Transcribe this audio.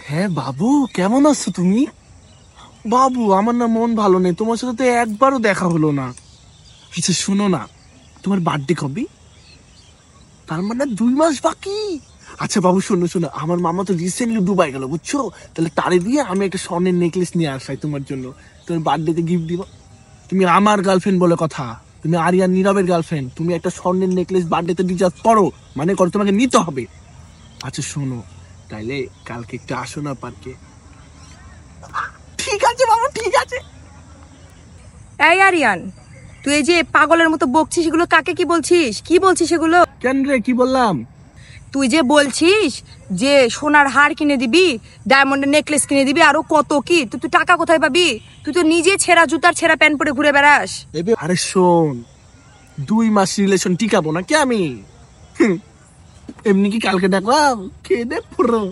হ্যাঁ বাবু, কেমন আছো তুমি? বাবু, আমার না মন ভালো নেই, তোমার সাথে তো একবারও দেখা হলো না। আচ্ছা শোনো না, তোমার বার্থডে কবে? তার মানে 2 মাস বাকি। আচ্ছা বাবু, শোনো শোনো, আমার মামা তো রিসেন্টলি দুবাই গেল, বুঝছো? তাহলে তারে দিয়ে আমি একটা স্বর্ণের নেকলেস নিয়ে আসাই তোমার জন্য, তোমার বার্থডেতে গিফট দিব। তুমি আমার গার্লফ্রেন্ড বলে কথা, তুমি আরিয়ান নীরবের গার্লফ্রেন্ড, তুমি একটা স্বর্ণের নেকলেস বার্থডেতে ডিজার্ভ করো, মানে করো, তোমাকে নিতে হবে। আচ্ছা শোনো, তাইলে কালকে একটু আসো না পার্কে? ঠিক আছে বাবু, ঠিক আছে। এই আরিয়ান, তুই এই যে পাগলের মতো বকছিস, এগুলো কাকে কি বলছিস? কি বলছিস এগুলো? কেন রে, কি বললাম? তুই যে বলছিস যে সোনার হার কিনে দিবি, ডায়মন্ডের নেকলেস কিনে দিবি, আরো কত কি, তুই টাকা কোথায় পাবি? তুই তো নিজে ছেঁড়া জুতার ছেঁড়া প্যান্ট পরে ঘুরে বেড়াস। আরে শোন, 2 মাস রিলেশন টিকাবো নাকি আমি? এমনি কি কালকে ডাকলাম? খেয়ে দে পুরো।